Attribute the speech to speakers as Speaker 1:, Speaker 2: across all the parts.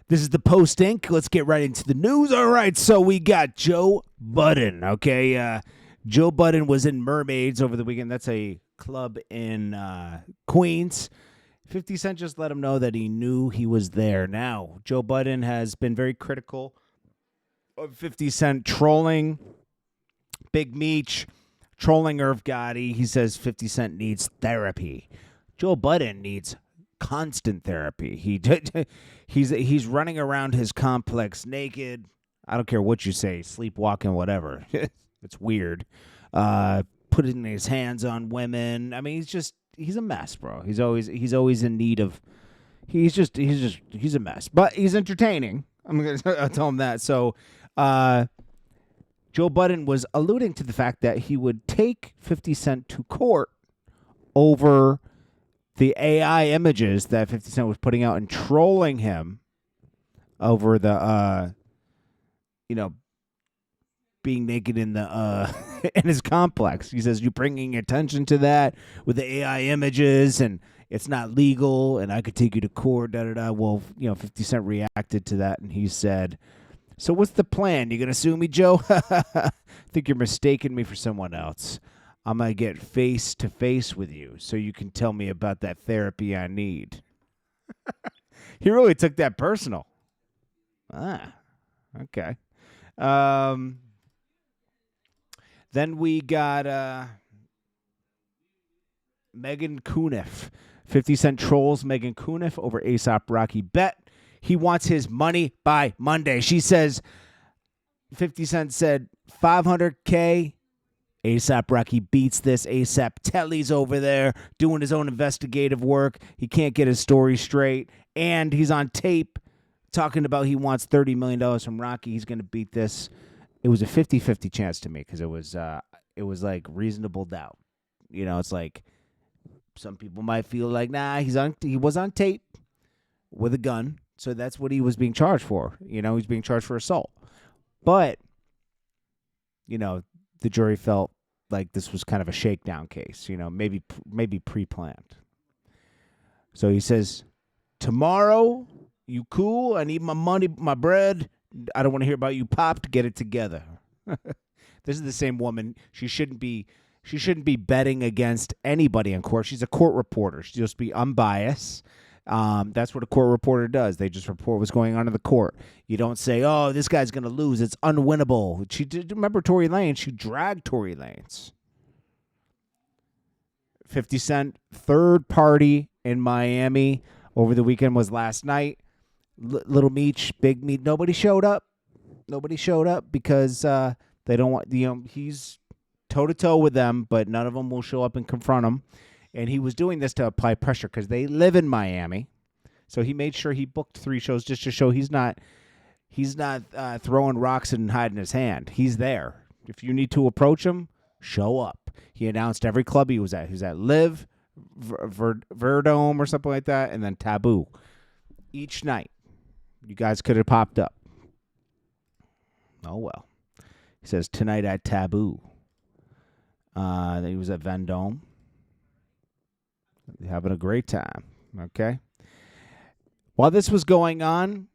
Speaker 1: This is the Post Inc. Let's get right into the news. All right, so we got Joe Budden. Okay, Joe Budden was in Mermaids over the weekend. That's a club in Queens. 50 Cent just let him know that he knew he was there. Now, Joe Budden has been very critical of 50 Cent trolling Big Meech, trolling Irv Gotti. He says 50 Cent needs therapy. Joe Budden needs constant therapy. He's running around his complex naked. I don't care what you say, sleepwalking, whatever. It's weird. Putting his hands on women. I mean, he's a mess, bro. He's always in need of. He's a mess, but he's entertaining. I'm gonna tell him that. So, Joe Budden was alluding to the fact that he would take 50 Cent to court over the AI images that 50 Cent was putting out and trolling him over the, being naked in the in his complex. He says, you're bringing attention to that with the AI images and it's not legal and I could take you to court, da-da-da. Well, 50 Cent reacted to that and he said, so what's the plan? You going to sue me, Joe? I think you're mistaking me for someone else. I'm going to get face to face with you so you can tell me about that therapy I need. He really took that personal. Okay. Then we got Megan Kuniff. 50 Cent trolls Megan Kuniff over A$AP Rocky bet. He wants his money by Monday. She says 50 Cent said $500K. A$AP Rocky beats this. A$AP Telly's over there doing his own investigative work. He can't get his story straight. And he's on tape talking about he wants $30 million from Rocky. He's going to beat this. It was a 50-50 chance to me because it was like reasonable doubt. It's like some people might feel like, nah, he was on tape with a gun. So that's what he was being charged for. He's being charged for assault. But, the jury felt like this was kind of a shakedown case, maybe pre-planned. So he says, tomorrow, you cool? I need my money, my bread. I don't want to hear about you popped. Get it together. This is the same woman. She shouldn't be betting against anybody in court. She's a court reporter. She's supposed to be unbiased. That's what a court reporter does. They just report what's going on in the court. You don't say, oh, this guy's going to lose. It's unwinnable. She did remember Tory Lanez. She dragged Tory Lanez. 50 Cent third party in Miami over the weekend was last night. Little Meech, Big Meech. Nobody showed up. Because they don't want, he's toe-to-toe with them, but none of them will show up and confront him. And he was doing this to apply pressure because they live in Miami. So he made sure he booked 3 shows just to show he's not throwing rocks and hiding his hand. He's there. If you need to approach him, show up. He announced every club he was at. He was at Live, Verdome or something like that, and then Taboo. Each night, you guys could have popped up. Oh, well. He says, tonight at Taboo. Then he was at Vendome. Having a great time, okay? While this was going on,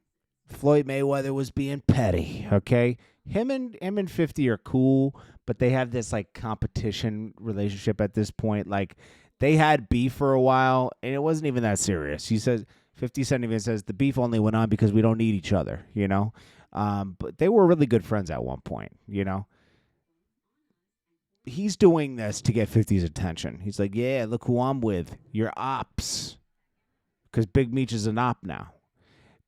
Speaker 1: Floyd Mayweather was being petty, okay? Him and 50 are cool, but they have this, like, competition relationship at this point. Like, they had beef for a while, and it wasn't even that serious. He says, 50 Cent even says, the beef only went on because we don't need each other, But they were really good friends at one point, He's doing this to get 50's attention. He's like, yeah, look who I'm with. You're ops. Because Big Meech is an op now.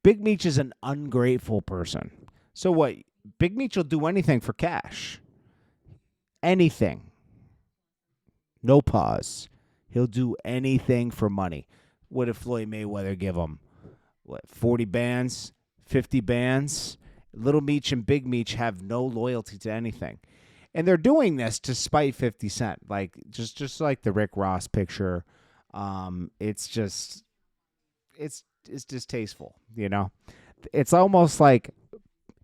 Speaker 1: Big Meech is an ungrateful person. So what? Big Meech will do anything for cash. Anything. No pause. He'll do anything for money. What did Floyd Mayweather give him? 40 bands? 50 bands? Little Meech and Big Meech have no loyalty to anything. And they're doing this to spite 50 Cent, like just like the Rick Ross picture. It's distasteful, It's almost like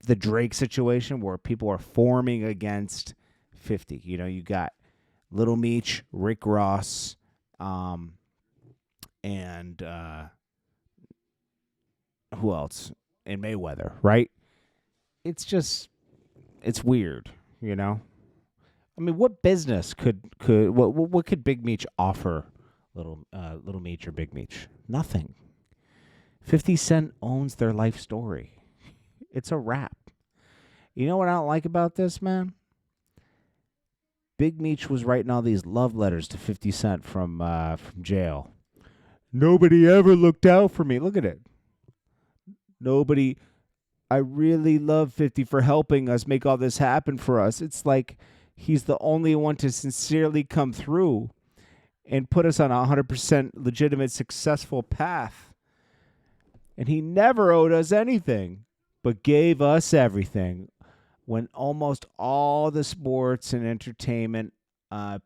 Speaker 1: the Drake situation where people are forming against 50. You got Little Meech, Rick Ross, and who else? and Mayweather, right? It's just it's weird, you know. I mean, what business could what could Big Meech offer Little Meech or Big Meech? Nothing. 50 Cent owns their life story. It's a wrap. You know what I don't like about this, man? Big Meech was writing all these love letters to 50 Cent from jail. Nobody ever looked out for me. Look at it. Nobody. I really love 50 for helping us make all this happen for us. It's like he's the only one to sincerely come through and put us on a 100% legitimate, successful path. And he never owed us anything, but gave us everything. When almost all the sports and entertainment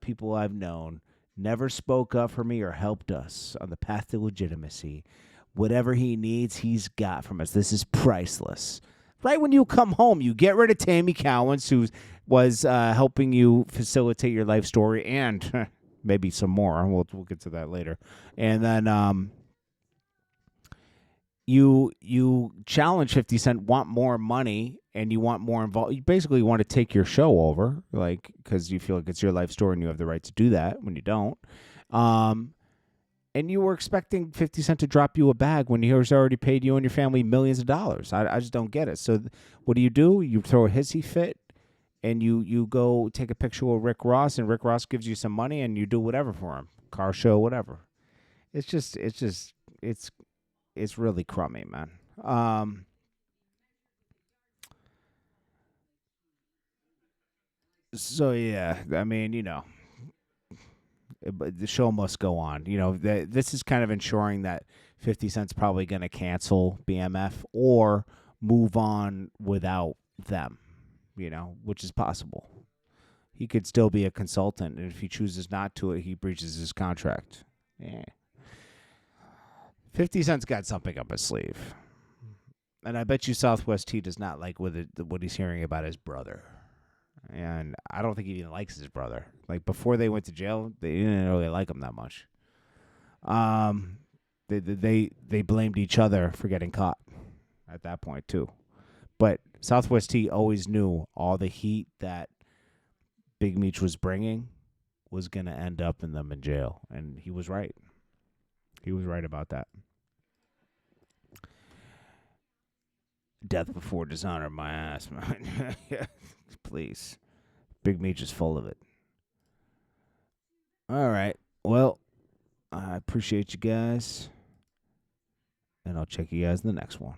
Speaker 1: people I've known never spoke up for me or helped us on the path to legitimacy. Whatever he needs, he's got from us. This is priceless. Right when you come home, you get rid of Tammy Cowens, who was helping you facilitate your life story, and maybe some more. We'll get to that later. And then you challenge 50 Cent, want more money, and you want more involved. You basically want to take your show over, like, because you feel like it's your life story and you have the right to do that when you don't. And you were expecting 50 Cent to drop you a bag when he has already paid you and your family millions of dollars. I just don't get it. So what do? You throw a hissy fit, and you go take a picture with Rick Ross, and Rick Ross gives you some money, and you do whatever for him, car show, whatever. It's really crummy, man. So yeah, I mean, but the show must go on. This is kind of ensuring that 50 Cent's probably going to cancel BMF or move on without them, which is possible. He could still be a consultant, and if he chooses not to, he breaches his contract. Yeah. 50 Cent's got something up his sleeve. And I bet you Southwest T does not like what he's hearing about his brother. And I don't think he even likes his brother. Like, before they went to jail, they didn't really like him that much. They blamed each other for getting caught at that point too. But Southwest T always knew all the heat that Big Meech was bringing was going to end up in them in jail, and he was right. He was right about that. Death before dishonor, my ass, man. Please. Big Meech is full of it. All right. Well, I appreciate you guys, and I'll check you guys in the next one.